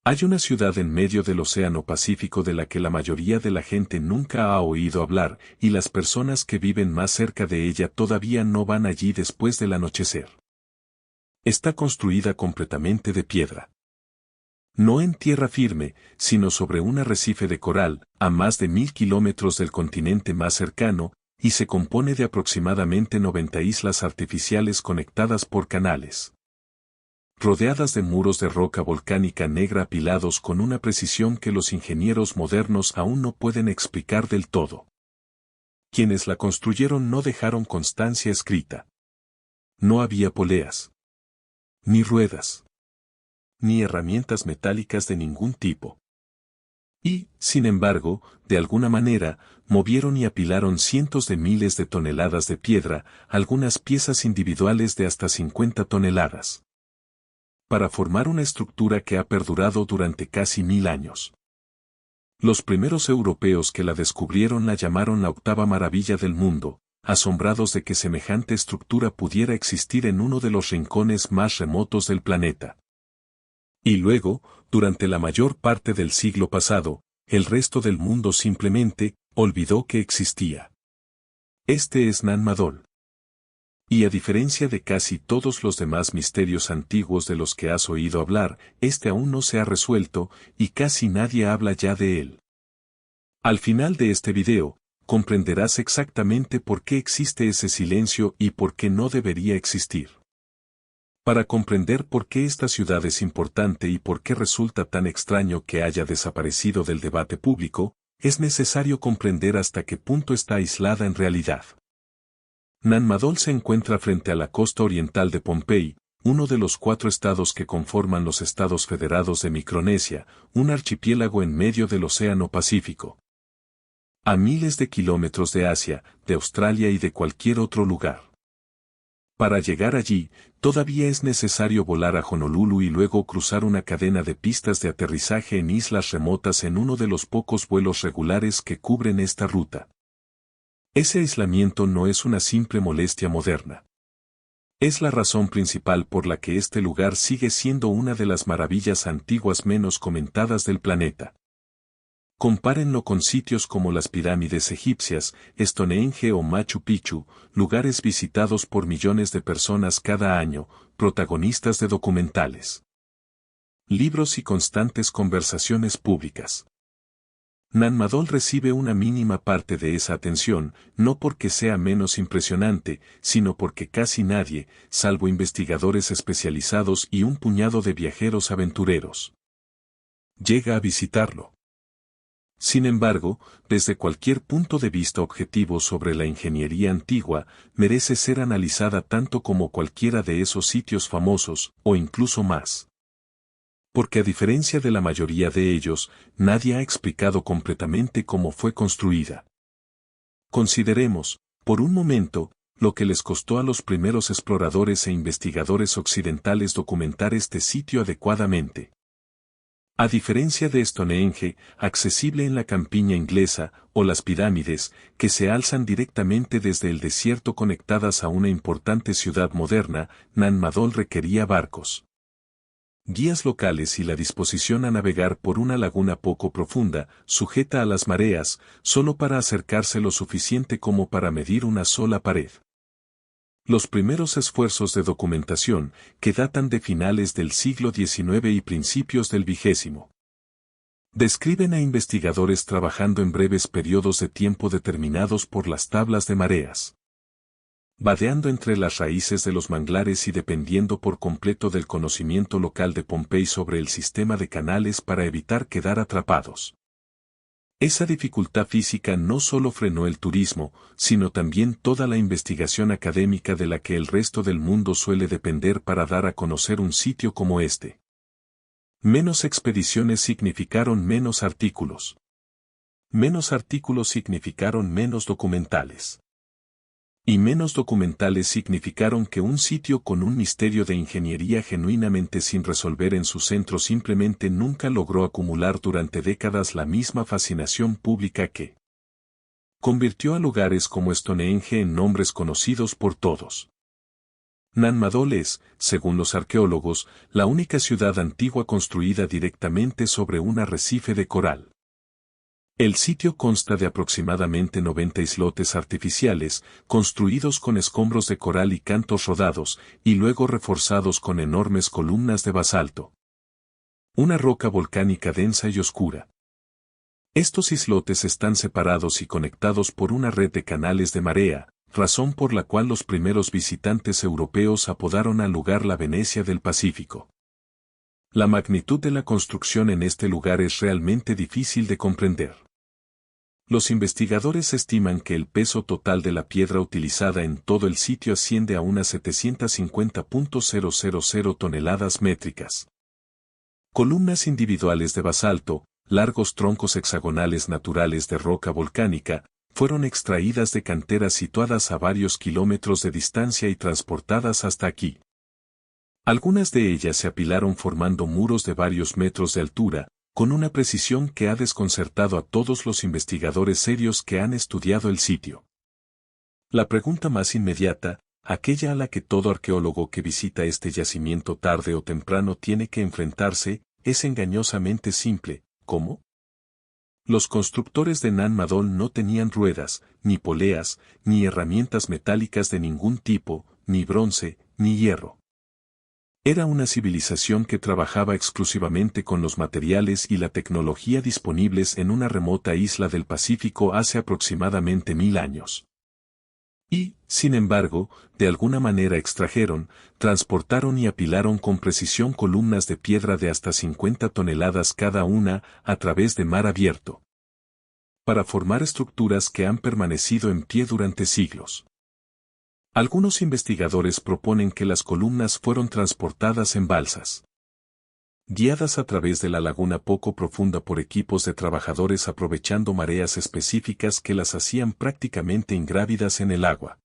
Hay una ciudad en medio del Océano Pacífico de la que la mayoría de la gente nunca ha oído hablar, y las personas que viven más cerca de ella todavía no van allí después del anochecer. Está construida completamente de piedra. No en tierra firme, sino sobre un arrecife de coral, a más de 1000 kilómetros del continente más cercano, y se compone de aproximadamente 90 islas artificiales conectadas por canales. Rodeadas de muros de roca volcánica negra apilados con una precisión que los ingenieros modernos aún no pueden explicar del todo. Quienes la construyeron no dejaron constancia escrita. No había poleas, ni ruedas, ni herramientas metálicas de ningún tipo. Y, sin embargo, de alguna manera, movieron y apilaron cientos de miles de toneladas de piedra, algunas piezas individuales de hasta 50 toneladas. Para formar una estructura que ha perdurado durante casi 1000 años. Los primeros europeos que la descubrieron la llamaron la octava maravilla del mundo, asombrados de que semejante estructura pudiera existir en uno de los rincones más remotos del planeta. Y luego, durante la mayor parte del siglo pasado, el resto del mundo simplemente olvidó que existía. Este es Nan Madol. Y a diferencia de casi todos los demás misterios antiguos de los que has oído hablar, este aún no se ha resuelto, y casi nadie habla ya de él. Al final de este video, comprenderás exactamente por qué existe ese silencio y por qué no debería existir. Para comprender por qué esta ciudad es importante y por qué resulta tan extraño que haya desaparecido del debate público, es necesario comprender hasta qué punto está aislada en realidad. Nan Madol se encuentra frente a la costa oriental de Pohnpei, uno de los 4 estados que conforman los Estados Federados de Micronesia, un archipiélago en medio del Océano Pacífico. A miles de kilómetros de Asia, de Australia y de cualquier otro lugar. Para llegar allí, todavía es necesario volar a Honolulu y luego cruzar una cadena de pistas de aterrizaje en islas remotas en uno de los pocos vuelos regulares que cubren esta ruta. Ese aislamiento no es una simple molestia moderna. Es la razón principal por la que este lugar sigue siendo una de las maravillas antiguas menos comentadas del planeta. Compárenlo con sitios como las pirámides egipcias, Stonehenge o Machu Picchu, lugares visitados por millones de personas cada año, protagonistas de documentales, libros y constantes conversaciones públicas. Nan Madol recibe una mínima parte de esa atención, no porque sea menos impresionante, sino porque casi nadie, salvo investigadores especializados y un puñado de viajeros aventureros, llega a visitarlo. Sin embargo, desde cualquier punto de vista objetivo sobre la ingeniería antigua, merece ser analizada tanto como cualquiera de esos sitios famosos, o incluso más. Porque a diferencia de la mayoría de ellos, nadie ha explicado completamente cómo fue construida. Consideremos, por un momento, lo que les costó a los primeros exploradores e investigadores occidentales documentar este sitio adecuadamente. A diferencia de Stonehenge, accesible en la campiña inglesa, o las pirámides, que se alzan directamente desde el desierto conectadas a una importante ciudad moderna, Nan Madol requería barcos, guías locales y la disposición a navegar por una laguna poco profunda, sujeta a las mareas, solo para acercarse lo suficiente como para medir una sola pared. Los primeros esfuerzos de documentación, que datan de finales del siglo XIX y principios del XX, describen a investigadores trabajando en breves periodos de tiempo determinados por las tablas de mareas, vadeando entre las raíces de los manglares y dependiendo por completo del conocimiento local de Pohnpei sobre el sistema de canales para evitar quedar atrapados. Esa dificultad física no solo frenó el turismo, sino también toda la investigación académica de la que el resto del mundo suele depender para dar a conocer un sitio como este. Menos expediciones significaron menos artículos. Menos artículos significaron menos documentales. Y menos documentales significaron que un sitio con un misterio de ingeniería genuinamente sin resolver en su centro simplemente nunca logró acumular durante décadas la misma fascinación pública que convirtió a lugares como Stonehenge en nombres conocidos por todos. Nan Madol es, según los arqueólogos, la única ciudad antigua construida directamente sobre un arrecife de coral. El sitio consta de aproximadamente 90 islotes artificiales, construidos con escombros de coral y cantos rodados, y luego reforzados con enormes columnas de basalto. Una roca volcánica densa y oscura. Estos islotes están separados y conectados por una red de canales de marea, razón por la cual los primeros visitantes europeos apodaron al lugar la Venecia del Pacífico. La magnitud de la construcción en este lugar es realmente difícil de comprender. Los investigadores estiman que el peso total de la piedra utilizada en todo el sitio asciende a unas 750.000 toneladas métricas. Columnas individuales de basalto, largos troncos hexagonales naturales de roca volcánica, fueron extraídas de canteras situadas a varios kilómetros de distancia y transportadas hasta aquí. Algunas de ellas se apilaron formando muros de varios metros de altura, con una precisión que ha desconcertado a todos los investigadores serios que han estudiado el sitio. La pregunta más inmediata, aquella a la que todo arqueólogo que visita este yacimiento tarde o temprano tiene que enfrentarse, es engañosamente simple: ¿cómo? Los constructores de Nan Madol no tenían ruedas, ni poleas, ni herramientas metálicas de ningún tipo, ni bronce, ni hierro. Era una civilización que trabajaba exclusivamente con los materiales y la tecnología disponibles en una remota isla del Pacífico hace aproximadamente 1000 años. Y, sin embargo, de alguna manera extrajeron, transportaron y apilaron con precisión columnas de piedra de hasta 50 toneladas cada una a través de mar abierto, para formar estructuras que han permanecido en pie durante siglos. Algunos investigadores proponen que las columnas fueron transportadas en balsas, guiadas a través de la laguna poco profunda por equipos de trabajadores aprovechando mareas específicas que las hacían prácticamente ingrávidas en el agua.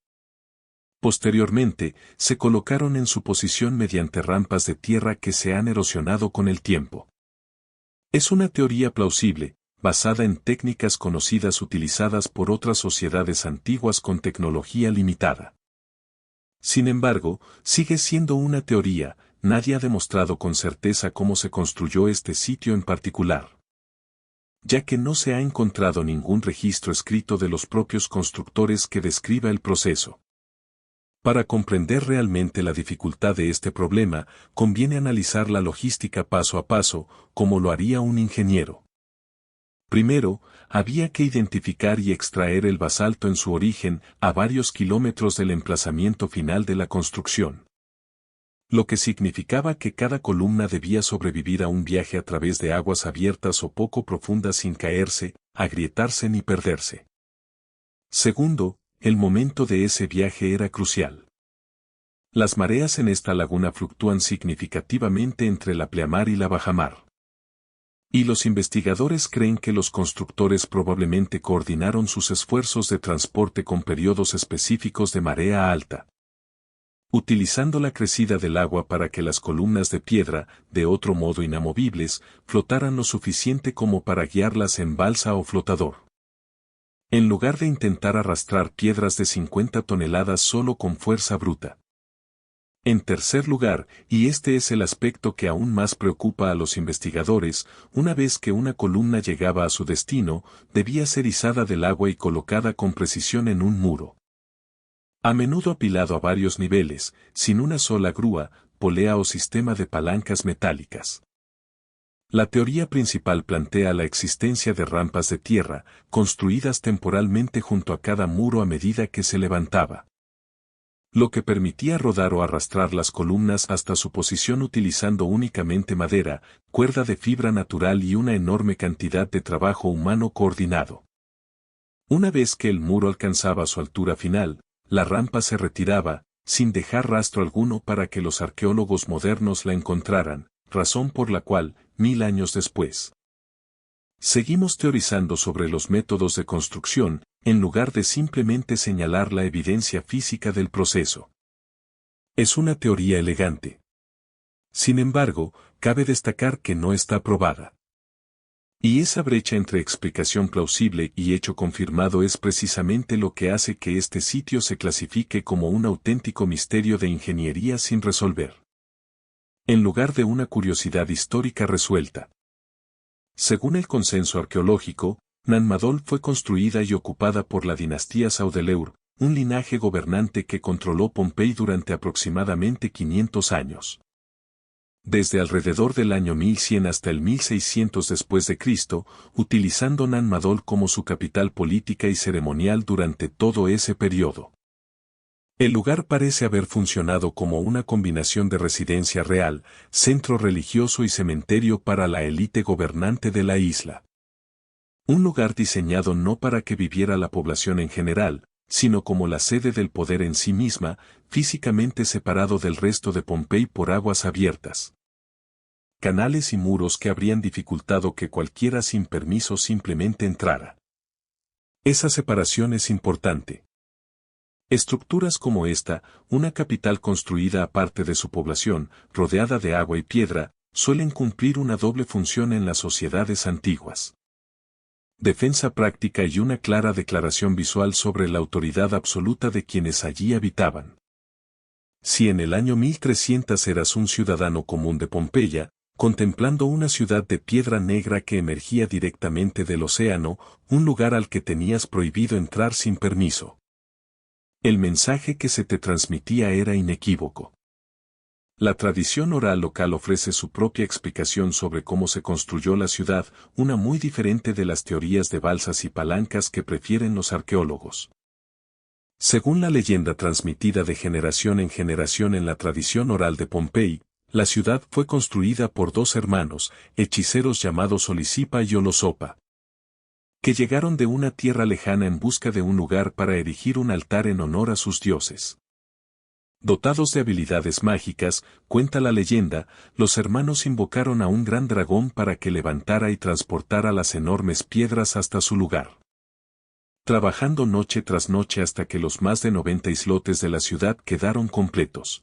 Posteriormente, se colocaron en su posición mediante rampas de tierra que se han erosionado con el tiempo. Es una teoría plausible, basada en técnicas conocidas utilizadas por otras sociedades antiguas con tecnología limitada. Sin embargo, sigue siendo una teoría. Nadie ha demostrado con certeza cómo se construyó este sitio en particular, ya que no se ha encontrado ningún registro escrito de los propios constructores que describa el proceso. Para comprender realmente la dificultad de este problema, conviene analizar la logística paso a paso, como lo haría un ingeniero. Primero, había que identificar y extraer el basalto en su origen, a varios kilómetros del emplazamiento final de la construcción. Lo que significaba que cada columna debía sobrevivir a un viaje a través de aguas abiertas o poco profundas sin caerse, agrietarse ni perderse. Segundo, el momento de ese viaje era crucial. Las mareas en esta laguna fluctúan significativamente entre la pleamar y la bajamar. Y los investigadores creen que los constructores probablemente coordinaron sus esfuerzos de transporte con periodos específicos de marea alta, utilizando la crecida del agua para que las columnas de piedra, de otro modo inamovibles, flotaran lo suficiente como para guiarlas en balsa o flotador, en lugar de intentar arrastrar piedras de 50 toneladas solo con fuerza bruta. En tercer lugar, y este es el aspecto que aún más preocupa a los investigadores, una vez que una columna llegaba a su destino, debía ser izada del agua y colocada con precisión en un muro, a menudo apilado a varios niveles, sin una sola grúa, polea o sistema de palancas metálicas. La teoría principal plantea la existencia de rampas de tierra, construidas temporalmente junto a cada muro a medida que se levantaba, lo que permitía rodar o arrastrar las columnas hasta su posición utilizando únicamente madera, cuerda de fibra natural y una enorme cantidad de trabajo humano coordinado. Una vez que el muro alcanzaba su altura final, la rampa se retiraba, sin dejar rastro alguno para que los arqueólogos modernos la encontraran, razón por la cual, 1000 años después, seguimos teorizando sobre los métodos de construcción, en lugar de simplemente señalar la evidencia física del proceso. Es una teoría elegante. Sin embargo, cabe destacar que no está probada. Y esa brecha entre explicación plausible y hecho confirmado es precisamente lo que hace que este sitio se clasifique como un auténtico misterio de ingeniería sin resolver, en lugar de una curiosidad histórica resuelta. Según el consenso arqueológico, Nan Madol fue construida y ocupada por la dinastía Saudeleur, un linaje gobernante que controló Pompey durante aproximadamente 500 años. Desde alrededor del año 1100 hasta el 1600 después de Cristo, utilizando Nan Madol como su capital política y ceremonial durante todo ese periodo. El lugar parece haber funcionado como una combinación de residencia real, centro religioso y cementerio para la élite gobernante de la isla. Un lugar diseñado no para que viviera la población en general, sino como la sede del poder en sí misma, físicamente separado del resto de Pompey por aguas abiertas. Canales y muros que habrían dificultado que cualquiera sin permiso simplemente entrara. Esa separación es importante. Estructuras como esta, una capital construida aparte de su población, rodeada de agua y piedra, suelen cumplir una doble función en las sociedades antiguas. Defensa práctica y una clara declaración visual sobre la autoridad absoluta de quienes allí habitaban. Si en el año 1300 eras un ciudadano común de Pompeya, contemplando una ciudad de piedra negra que emergía directamente del océano, un lugar al que tenías prohibido entrar sin permiso. El mensaje que se te transmitía era inequívoco. La tradición oral local ofrece su propia explicación sobre cómo se construyó la ciudad, una muy diferente de las teorías de balsas y palancas que prefieren los arqueólogos. Según la leyenda transmitida de generación en generación en la tradición oral de Pompey, la ciudad fue construida por dos hermanos, hechiceros llamados Olisipa y Olosopa, que llegaron de una tierra lejana en busca de un lugar para erigir un altar en honor a sus dioses. Dotados de habilidades mágicas, cuenta la leyenda, los hermanos invocaron a un gran dragón para que levantara y transportara las enormes piedras hasta su lugar. Trabajando noche tras noche hasta que los más de 90 islotes de la ciudad quedaron completos.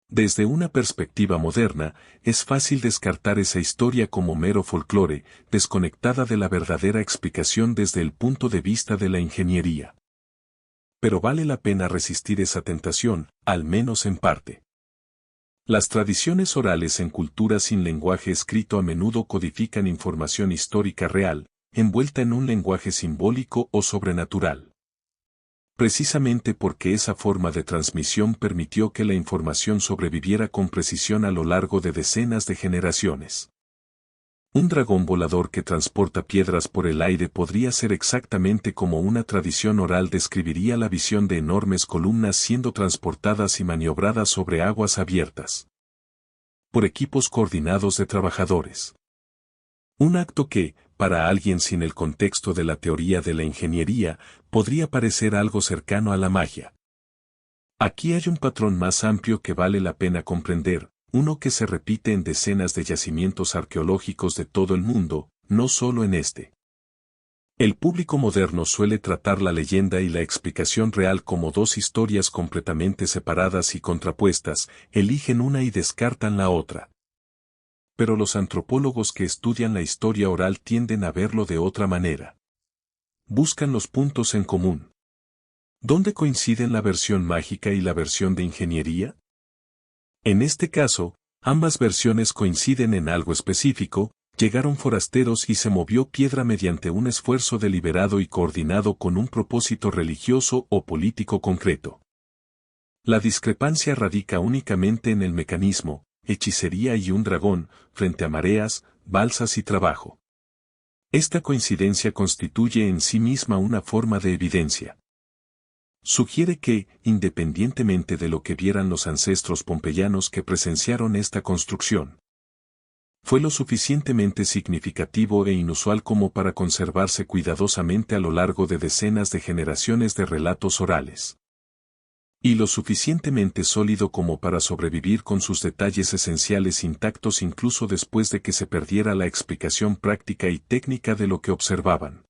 Desde una perspectiva moderna, es fácil descartar esa historia como mero folclore, desconectada de la verdadera explicación desde el punto de vista de la ingeniería. Pero vale la pena resistir esa tentación, al menos en parte. Las tradiciones orales en culturas sin lenguaje escrito a menudo codifican información histórica real, envuelta en un lenguaje simbólico o sobrenatural. Precisamente porque esa forma de transmisión permitió que la información sobreviviera con precisión a lo largo de decenas de generaciones. Un dragón volador que transporta piedras por el aire podría ser exactamente como una tradición oral describiría la visión de enormes columnas siendo transportadas y maniobradas sobre aguas abiertas por equipos coordinados de trabajadores. Un acto que, para alguien sin el contexto de la teoría de la ingeniería, podría parecer algo cercano a la magia. Aquí hay un patrón más amplio que vale la pena comprender, uno que se repite en decenas de yacimientos arqueológicos de todo el mundo, no solo en este. El público moderno suele tratar la leyenda y la explicación real como dos historias completamente separadas y contrapuestas, eligen una y descartan la otra. Pero los antropólogos que estudian la historia oral tienden a verlo de otra manera. Buscan los puntos en común. ¿Dónde coinciden la versión mágica y la versión de ingeniería? En este caso, ambas versiones coinciden en algo específico: llegaron forasteros y se movió piedra mediante un esfuerzo deliberado y coordinado con un propósito religioso o político concreto. La discrepancia radica únicamente en el mecanismo, hechicería y un dragón, frente a mareas, balsas y trabajo. Esta coincidencia constituye en sí misma una forma de evidencia. Sugiere que, independientemente de lo que vieran los ancestros pompeyanos que presenciaron esta construcción, fue lo suficientemente significativo e inusual como para conservarse cuidadosamente a lo largo de decenas de generaciones de relatos orales. Y lo suficientemente sólido como para sobrevivir con sus detalles esenciales intactos incluso después de que se perdiera la explicación práctica y técnica de lo que observaban.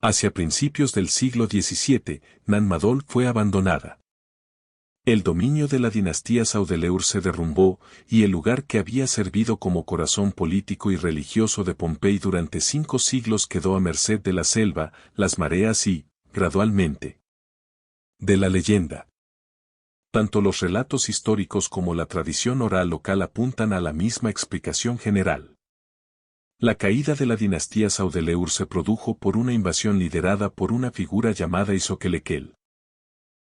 Hacia principios del siglo XVII, Nan Madol fue abandonada. El dominio de la dinastía Saudeleur se derrumbó, y el lugar que había servido como corazón político y religioso de Pompey durante 5 siglos quedó a merced de la selva, las mareas y, gradualmente, de la leyenda. Tanto los relatos históricos como la tradición oral local apuntan a la misma explicación general. La caída de la dinastía Saudeleur se produjo por una invasión liderada por una figura llamada Isoquelequel,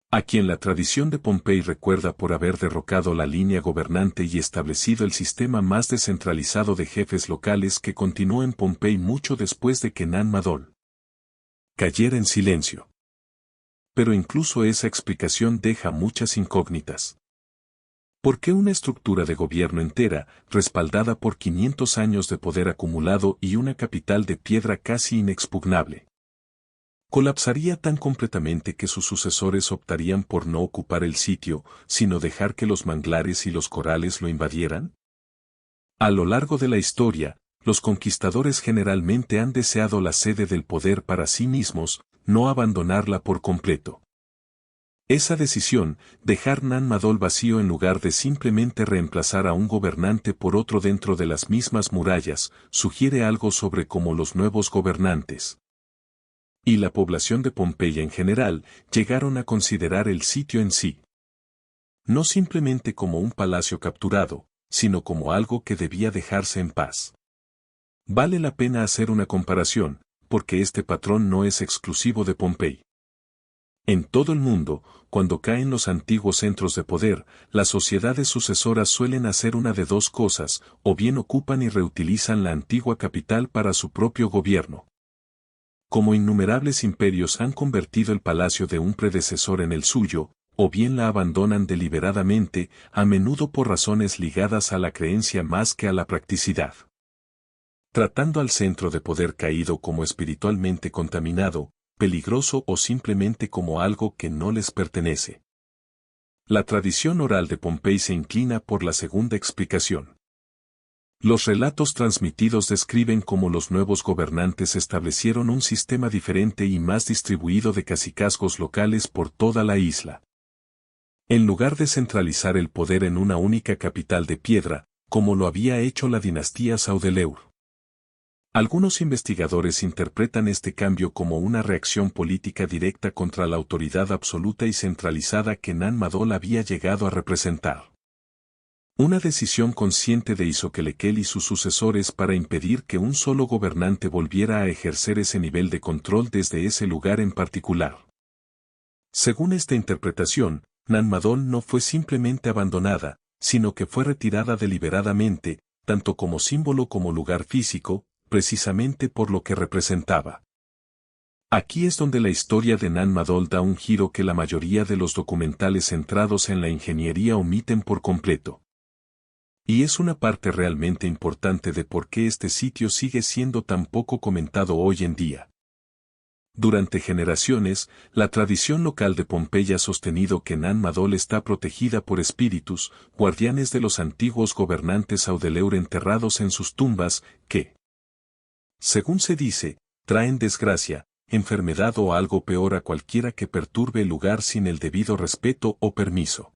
a quien la tradición de Pompey recuerda por haber derrocado la línea gobernante y establecido el sistema más descentralizado de jefes locales que continuó en Pompey mucho después de que Nan Madol cayera en silencio. Pero incluso esa explicación deja muchas incógnitas. ¿Por qué una estructura de gobierno entera, respaldada por 500 años de poder acumulado y una capital de piedra casi inexpugnable, colapsaría tan completamente que sus sucesores optarían por no ocupar el sitio, sino dejar que los manglares y los corales lo invadieran? A lo largo de la historia, los conquistadores generalmente han deseado la sede del poder para sí mismos, no abandonarla por completo. Esa decisión, dejar Nan Madol vacío en lugar de simplemente reemplazar a un gobernante por otro dentro de las mismas murallas, sugiere algo sobre cómo los nuevos gobernantes y la población de Pompeya en general llegaron a considerar el sitio en sí no simplemente como un palacio capturado, sino como algo que debía dejarse en paz. Vale la pena hacer una comparación, porque este patrón no es exclusivo de Pompey. En todo el mundo, cuando caen los antiguos centros de poder, las sociedades sucesoras suelen hacer una de dos cosas, o bien ocupan y reutilizan la antigua capital para su propio gobierno. Como innumerables imperios han convertido el palacio de un predecesor en el suyo, o bien la abandonan deliberadamente, a menudo por razones ligadas a la creencia más que a la practicidad. Tratando al centro de poder caído como espiritualmente contaminado, peligroso o simplemente como algo que no les pertenece. La tradición oral de Pompey se inclina por la segunda explicación. Los relatos transmitidos describen cómo los nuevos gobernantes establecieron un sistema diferente y más distribuido de cacicazgos locales por toda la isla. En lugar de centralizar el poder en una única capital de piedra, como lo había hecho la dinastía Saudeleur. Algunos investigadores interpretan este cambio como una reacción política directa contra la autoridad absoluta y centralizada que Nan Madol había llegado a representar. Una decisión consciente de Isoquelequel y sus sucesores para impedir que un solo gobernante volviera a ejercer ese nivel de control desde ese lugar en particular. Según esta interpretación, Nan Madol no fue simplemente abandonada, sino que fue retirada deliberadamente, tanto como símbolo como lugar físico, precisamente por lo que representaba. Aquí es donde la historia de Nan Madol da un giro que la mayoría de los documentales centrados en la ingeniería omiten por completo. Y es una parte realmente importante de por qué este sitio sigue siendo tan poco comentado hoy en día. Durante generaciones, la tradición local de Pompeya ha sostenido que Nan Madol está protegida por espíritus, guardianes de los antiguos gobernantes Saudeleur enterrados en sus tumbas, que, según se dice, traen desgracia, enfermedad o algo peor a cualquiera que perturbe el lugar sin el debido respeto o permiso.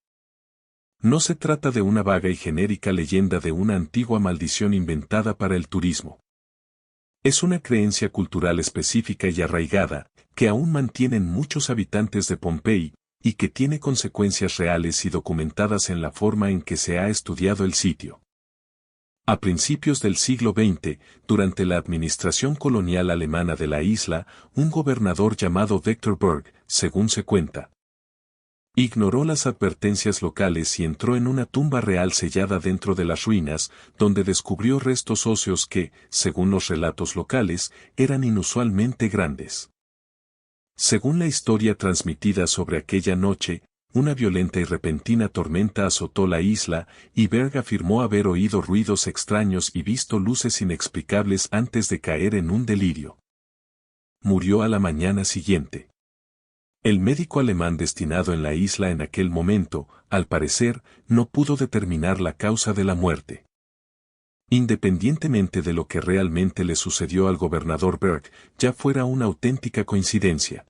No se trata de una vaga y genérica leyenda de una antigua maldición inventada para el turismo. Es una creencia cultural específica y arraigada, que aún mantienen muchos habitantes de Pompey, y que tiene consecuencias reales y documentadas en la forma en que se ha estudiado el sitio. A principios del siglo XX, durante la administración colonial alemana de la isla, un gobernador llamado Victor Berg, según se cuenta, ignoró las advertencias locales y entró en una tumba real sellada dentro de las ruinas, donde descubrió restos óseos que, según los relatos locales, eran inusualmente grandes. Según la historia transmitida sobre aquella noche, una violenta y repentina tormenta azotó la isla, y Berg afirmó haber oído ruidos extraños y visto luces inexplicables antes de caer en un delirio. Murió a la mañana siguiente. El médico alemán destinado en la isla en aquel momento, al parecer, no pudo determinar la causa de la muerte. Independientemente de lo que realmente le sucedió al gobernador Berg, ya fuera una auténtica coincidencia.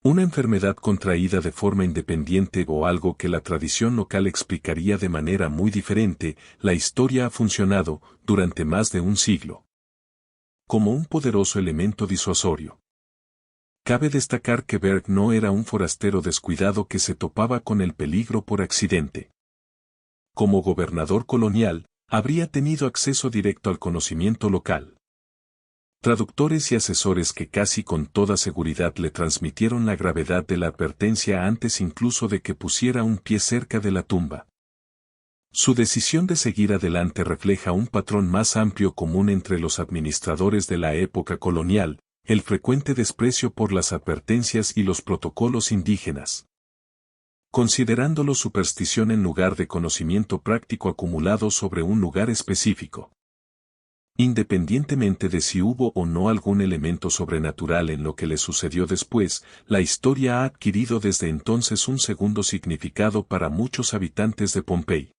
Una enfermedad contraída de forma independiente o algo que la tradición local explicaría de manera muy diferente, la historia ha funcionado, durante más de un siglo, como un poderoso elemento disuasorio. Cabe destacar que Berg no era un forastero descuidado que se topaba con el peligro por accidente. Como gobernador colonial, habría tenido acceso directo al conocimiento local. Traductores y asesores que casi con toda seguridad le transmitieron la gravedad de la advertencia antes incluso de que pusiera un pie cerca de la tumba. Su decisión de seguir adelante refleja un patrón más amplio común entre los administradores de la época colonial, el frecuente desprecio por las advertencias y los protocolos indígenas. Considerándolo superstición en lugar de conocimiento práctico acumulado sobre un lugar específico. Independientemente de si hubo o no algún elemento sobrenatural en lo que le sucedió después, la historia ha adquirido desde entonces un segundo significado para muchos habitantes de Pompey.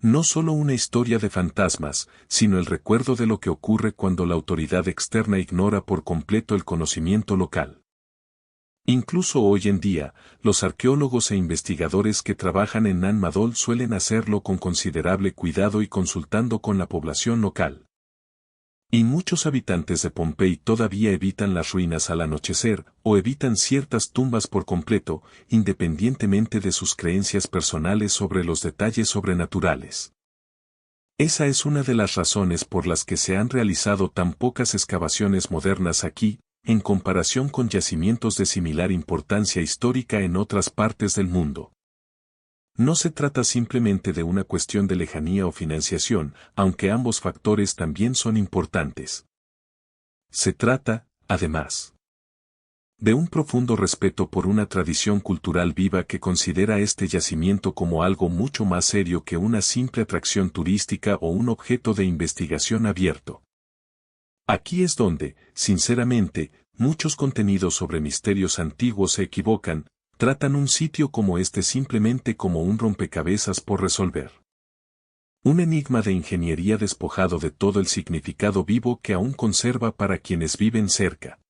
No solo una historia de fantasmas, sino el recuerdo de lo que ocurre cuando la autoridad externa ignora por completo el conocimiento local. Incluso hoy en día, los arqueólogos e investigadores que trabajan en Nan Madol suelen hacerlo con considerable cuidado y consultando con la población local. Y muchos habitantes de Pompey todavía evitan las ruinas al anochecer, o evitan ciertas tumbas por completo, independientemente de sus creencias personales sobre los detalles sobrenaturales. Esa es una de las razones por las que se han realizado tan pocas excavaciones modernas aquí, en comparación con yacimientos de similar importancia histórica en otras partes del mundo. No se trata simplemente de una cuestión de lejanía o financiación, aunque ambos factores también son importantes. Se trata, además, de un profundo respeto por una tradición cultural viva que considera este yacimiento como algo mucho más serio que una simple atracción turística o un objeto de investigación abierto. Aquí es donde, sinceramente, muchos contenidos sobre misterios antiguos se equivocan, tratan un sitio como este simplemente como un rompecabezas por resolver. Un enigma de ingeniería despojado de todo el significado vivo que aún conserva para quienes viven cerca.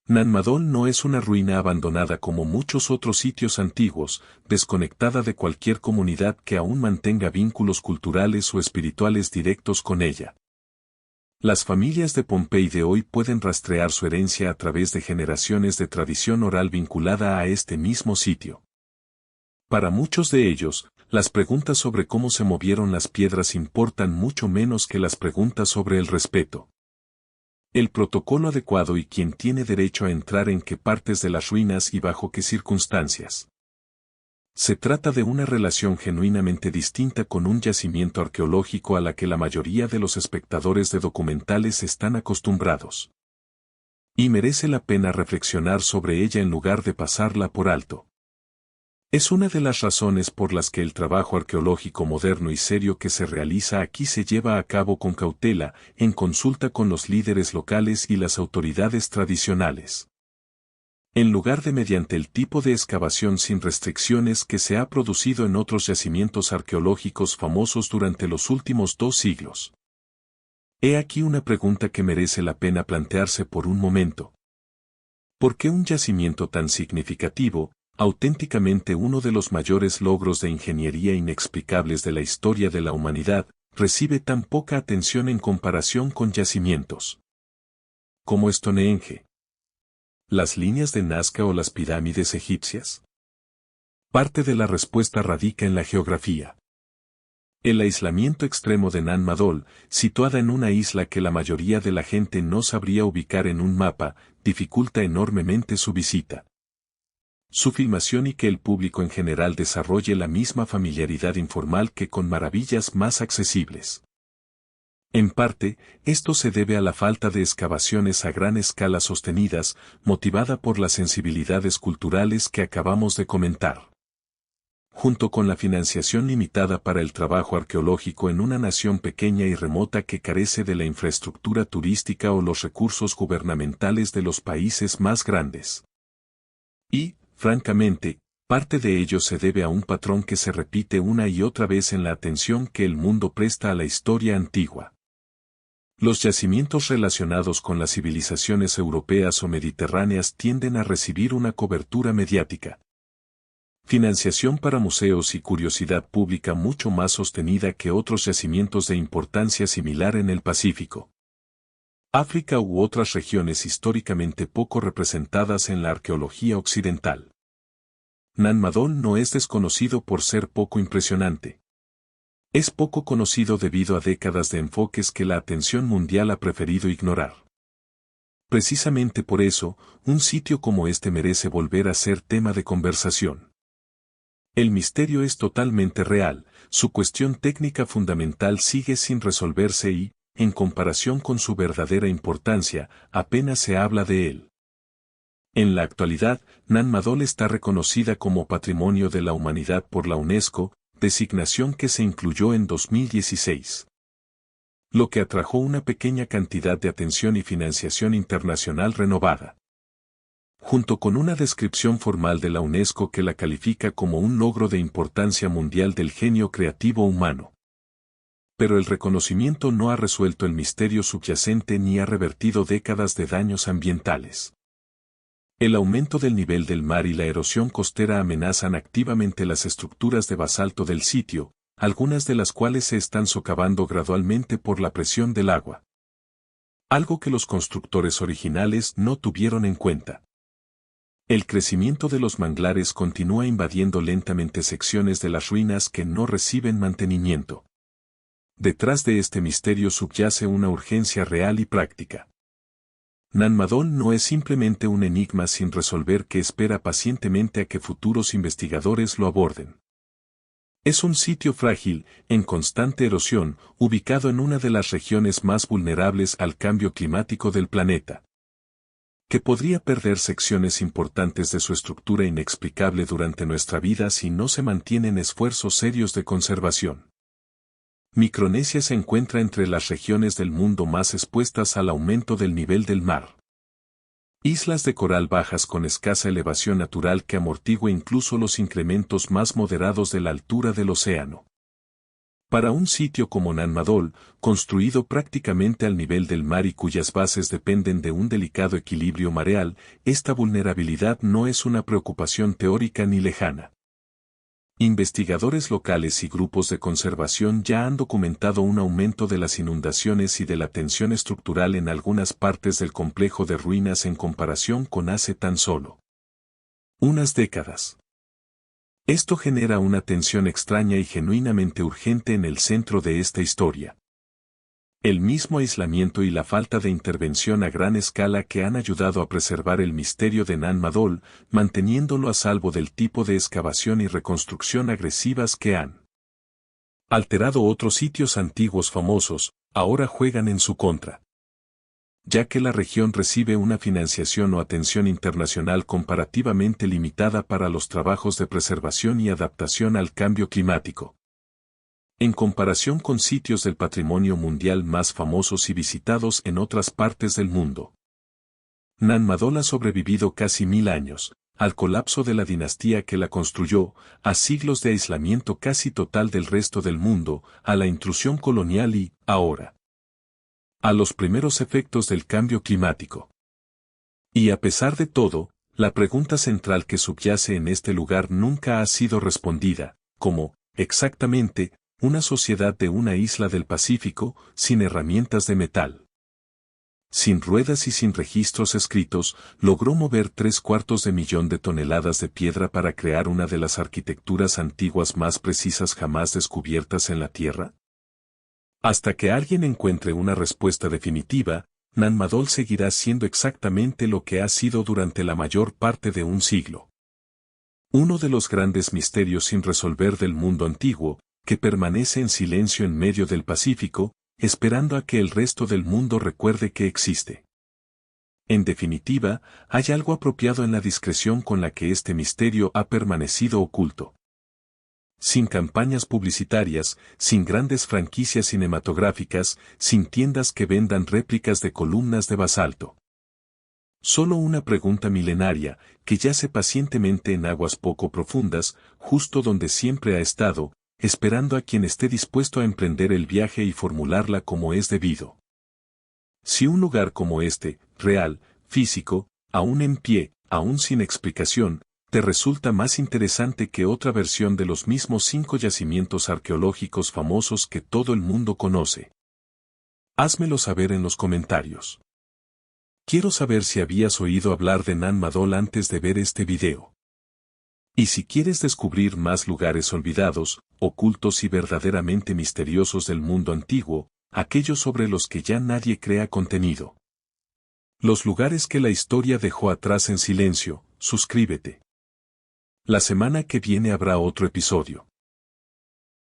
Nan Madol no es una ruina abandonada como muchos otros sitios antiguos, desconectada de cualquier comunidad que aún mantenga vínculos culturales o espirituales directos con ella. Las familias de Pompey de hoy pueden rastrear su herencia a través de generaciones de tradición oral vinculada a este mismo sitio. Para muchos de ellos, las preguntas sobre cómo se movieron las piedras importan mucho menos que las preguntas sobre el respeto. El protocolo adecuado y quién tiene derecho a entrar en qué partes de las ruinas y bajo qué circunstancias. Se trata de una relación genuinamente distinta con un yacimiento arqueológico a la que la mayoría de los espectadores de documentales están acostumbrados. Y merece la pena reflexionar sobre ella en lugar de pasarla por alto. Es una de las razones por las que el trabajo arqueológico moderno y serio que se realiza aquí se lleva a cabo con cautela, en consulta con los líderes locales y las autoridades tradicionales. En lugar de mediante el tipo de excavación sin restricciones que se ha producido en otros yacimientos arqueológicos famosos durante los últimos 2 siglos. He aquí una pregunta que merece la pena plantearse por un momento. ¿Por qué un yacimiento tan significativo, auténticamente uno de los mayores logros de ingeniería inexplicables de la historia de la humanidad, recibe tan poca atención en comparación con yacimientos como Stonehenge, las líneas de Nazca o las pirámides egipcias? Parte de la respuesta radica en la geografía. El aislamiento extremo de Nan Madol, situada en una isla que la mayoría de la gente no sabría ubicar en un mapa, dificulta enormemente su visita. Su filmación y que el público en general desarrolle la misma familiaridad informal que con maravillas más accesibles. En parte, esto se debe a la falta de excavaciones a gran escala sostenidas, motivada por las sensibilidades culturales que acabamos de comentar. Junto con la financiación limitada para el trabajo arqueológico en una nación pequeña y remota que carece de la infraestructura turística o los recursos gubernamentales de los países más grandes. Y, francamente, parte de ello se debe a un patrón que se repite una y otra vez en la atención que el mundo presta a la historia antigua. Los yacimientos relacionados con las civilizaciones europeas o mediterráneas tienden a recibir una cobertura mediática. Financiación para museos y curiosidad pública mucho más sostenida que otros yacimientos de importancia similar en el Pacífico. África u otras regiones históricamente poco representadas en la arqueología occidental. Nan Madol no es desconocido por ser poco impresionante. Es poco conocido debido a décadas de enfoques que la atención mundial ha preferido ignorar. Precisamente por eso, un sitio como este merece volver a ser tema de conversación. El misterio es totalmente real, su cuestión técnica fundamental sigue sin resolverse y, en comparación con su verdadera importancia, apenas se habla de él. En la actualidad, Nan Madol está reconocida como Patrimonio de la Humanidad por la UNESCO, designación que se incluyó en 2016. Lo que atrajo una pequeña cantidad de atención y financiación internacional renovada. Junto con una descripción formal de la UNESCO que la califica como un logro de importancia mundial del genio creativo humano. Pero el reconocimiento no ha resuelto el misterio subyacente ni ha revertido décadas de daños ambientales. El aumento del nivel del mar y la erosión costera amenazan activamente las estructuras de basalto del sitio, algunas de las cuales se están socavando gradualmente por la presión del agua. Algo que los constructores originales no tuvieron en cuenta. El crecimiento de los manglares continúa invadiendo lentamente secciones de las ruinas que no reciben mantenimiento. Detrás de este misterio subyace una urgencia real y práctica. Nan Madol no es simplemente un enigma sin resolver que espera pacientemente a que futuros investigadores lo aborden. Es un sitio frágil, en constante erosión, ubicado en una de las regiones más vulnerables al cambio climático del planeta, que podría perder secciones importantes de su estructura inexplicable durante nuestra vida si no se mantienen esfuerzos serios de conservación. Micronesia se encuentra entre las regiones del mundo más expuestas al aumento del nivel del mar. Islas de coral bajas con escasa elevación natural que amortigua incluso los incrementos más moderados de la altura del océano. Para un sitio como Nan Madol, construido prácticamente al nivel del mar y cuyas bases dependen de un delicado equilibrio mareal, esta vulnerabilidad no es una preocupación teórica ni lejana. Investigadores locales y grupos de conservación ya han documentado un aumento de las inundaciones y de la tensión estructural en algunas partes del complejo de ruinas en comparación con hace tan solo unas décadas. Esto genera una tensión extraña y genuinamente urgente en el centro de esta historia. El mismo aislamiento y la falta de intervención a gran escala que han ayudado a preservar el misterio de Nan Madol, manteniéndolo a salvo del tipo de excavación y reconstrucción agresivas que han alterado otros sitios antiguos famosos, ahora juegan en su contra. Ya que la región recibe una financiación o atención internacional comparativamente limitada para los trabajos de preservación y adaptación al cambio climático. En comparación con sitios del patrimonio mundial más famosos y visitados en otras partes del mundo. Nan Madol ha sobrevivido casi 1000 años, al colapso de la dinastía que la construyó, a siglos de aislamiento casi total del resto del mundo, a la intrusión colonial y, ahora, a los primeros efectos del cambio climático. Y a pesar de todo, la pregunta central que subyace en este lugar nunca ha sido respondida, ¿cómo, exactamente, una sociedad de una isla del Pacífico, sin herramientas de metal, sin ruedas y sin registros escritos, logró mover 3/4 de toneladas de piedra para crear una de las arquitecturas antiguas más precisas jamás descubiertas en la Tierra? Hasta que alguien encuentre una respuesta definitiva, Nan Madol seguirá siendo exactamente lo que ha sido durante la mayor parte de un siglo. Uno de los grandes misterios sin resolver del mundo antiguo, que permanece en silencio en medio del Pacífico, esperando a que el resto del mundo recuerde que existe. En definitiva, hay algo apropiado en la discreción con la que este misterio ha permanecido oculto. Sin campañas publicitarias, sin grandes franquicias cinematográficas, sin tiendas que vendan réplicas de columnas de basalto. Solo una pregunta milenaria, que yace pacientemente en aguas poco profundas, justo donde siempre ha estado, esperando a quien esté dispuesto a emprender el viaje y formularla como es debido. Si un lugar como este, real, físico, aún en pie, aún sin explicación, te resulta más interesante que otra versión de los mismos 5 yacimientos arqueológicos famosos que todo el mundo conoce, házmelo saber en los comentarios. Quiero saber si habías oído hablar de Nan Madol antes de ver este video. Y si quieres descubrir más lugares olvidados, ocultos y verdaderamente misteriosos del mundo antiguo, aquellos sobre los que ya nadie crea contenido. Los lugares que la historia dejó atrás en silencio, suscríbete. La semana que viene habrá otro episodio.